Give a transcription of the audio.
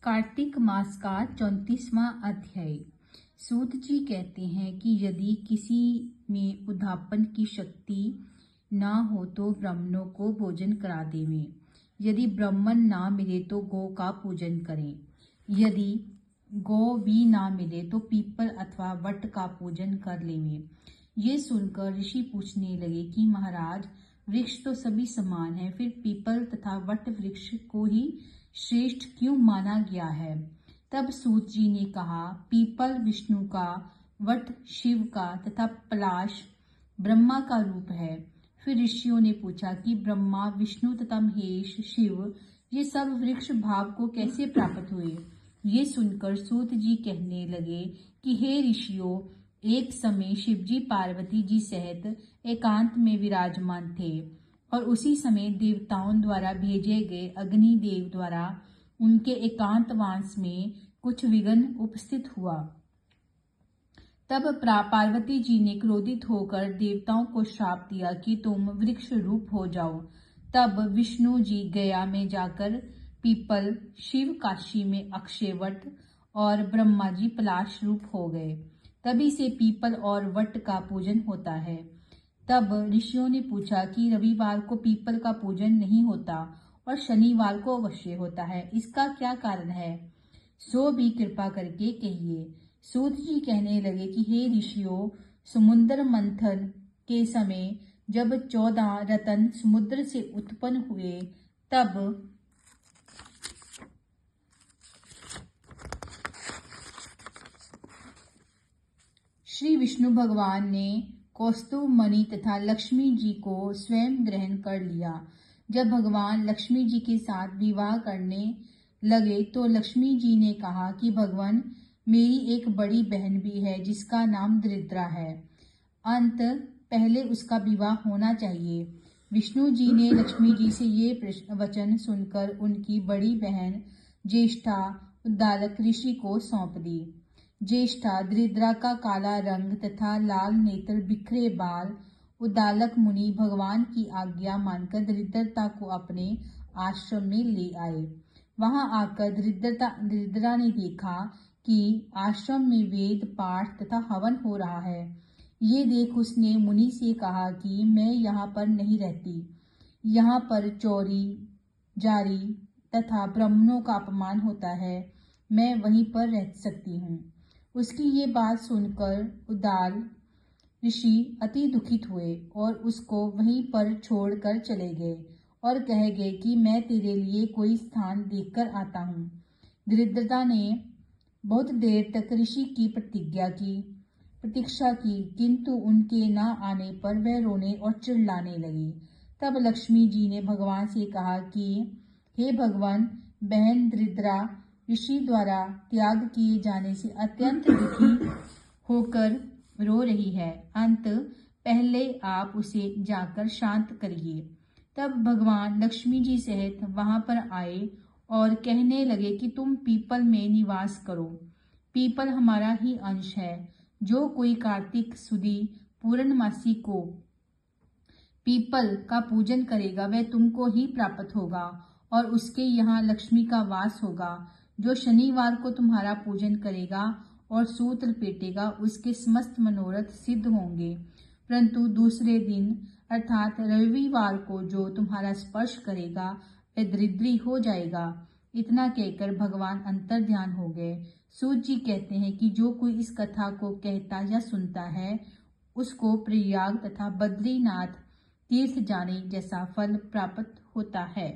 कार्तिक मास का 34वां अध्याय। सूत जी कहते हैं कि यदि किसी में उद्धापन की शक्ति ना हो तो ब्राह्मणों को भोजन करा देवें। यदि ब्राह्मण ना मिले तो गौ का पूजन करें। यदि गौ भी ना मिले तो पीपल अथवा वट का पूजन कर लेवें। ये सुनकर ऋषि पूछने लगे कि महाराज, वृक्ष तो सभी समान है, फिर पीपल तथा वट वृक्ष को ही श्रेष्ठ क्यों माना गया है। तब सूत जी ने कहा, पीपल विष्णु का, वट शिव का तथा पलाश ब्रह्मा का रूप है। फिर ऋषियों ने पूछा कि ब्रह्मा, विष्णु तथा महेश, शिव ये सब वृक्ष भाव को कैसे प्राप्त हुए। ये सुनकर सूत जी कहने लगे कि हे ऋषियों, एक समय शिवजी पार्वती जी सहित एकांत में विराजमान थे और उसी समय देवताओं द्वारा भेजे गए अग्निदेव द्वारा उनके एकांतवास में कुछ विघ्न उपस्थित हुआ। तब पार्वती जी ने क्रोधित होकर देवताओं को श्राप दिया कि तुम वृक्ष रूप हो जाओ। तब विष्णु जी गया में जाकर पीपल, शिव काशी में अक्षयवट और ब्रह्मा जी पलाश रूप हो गए। तभी से पीपल और वट का पूजन होता है। तब ऋषियों ने पूछा कि रविवार को पीपल का पूजन नहीं होता और शनिवार को अवश्य होता है, इसका क्या कारण है, सो भी कृपा करके कहिए। सूत जी कहने लगे कि हे ऋषियों, समुद्र मंथन के समय जब 14 रत्न समुद्र से उत्पन्न हुए तब श्री विष्णु भगवान ने कौस्तुभ मणि तथा लक्ष्मी जी को स्वयं ग्रहण कर लिया। जब भगवान लक्ष्मी जी के साथ विवाह करने लगे तो लक्ष्मी जी ने कहा कि भगवान, मेरी एक बड़ी बहन भी है जिसका नाम दरिद्रा है, अंत पहले उसका विवाह होना चाहिए। विष्णु जी ने लक्ष्मी जी से ये वचन सुनकर उनकी बड़ी बहन ज्येष्ठा उद्दालक ऋषि को सौंप दी। ज्येष्ठा दरिद्रा का काला रंग तथा लाल नेत्र, बिखरे बाल उद्दालक मुनि भगवान की आज्ञा मानकर दरिद्रता को अपने आश्रम में ले आए। वहां आकर दरिद्रा ने देखा कि आश्रम में वेद पाठ तथा हवन हो रहा है। ये देख उसने मुनि से कहा कि मैं यहाँ पर नहीं रहती, यहाँ पर चोरी जारी तथा ब्राह्मणों का अपमान होता है, मैं वहीं पर रह सकती हूँ। उसकी ये बात सुनकर उद्दाल ऋषि अति दुखित हुए और उसको वहीं पर छोड़कर चले गए और कह गए कि मैं तेरे लिए कोई स्थान देखकर आता हूँ। दरिद्रता ने बहुत देर तक ऋषि की प्रतीक्षा की, किंतु उनके न आने पर वह रोने और चिल्लाने लगी। तब लक्ष्मी जी ने भगवान से कहा कि हे भगवान, बहन दरिद्रा ऋषि द्वारा त्याग किए जाने से अत्यंत दुखी होकर रो रही है, अंत पहले आप उसे जाकर शांत करिए। तब भगवान लक्ष्मी जी सहित वहां पर आए और कहने लगे कि तुम पीपल में निवास करो। पीपल हमारा ही अंश है। जो कोई कार्तिक सुदी पूर्णमासी को पीपल का पूजन करेगा वह तुमको ही प्राप्त होगा और उसके यहाँ लक्ष्मी का वास होगा। जो शनिवार को तुम्हारा पूजन करेगा और सूत लपेटेगा उसके समस्त मनोरथ सिद्ध होंगे, परंतु दूसरे दिन अर्थात रविवार को जो तुम्हारा स्पर्श करेगा वह दरिद्री हो जाएगा। इतना कहकर भगवान अंतर ध्यान हो गए। सूत जी कहते हैं कि जो कोई इस कथा को कहता या सुनता है उसको प्रयाग तथा बद्रीनाथ तीर्थ जाने जैसा फल प्राप्त होता है।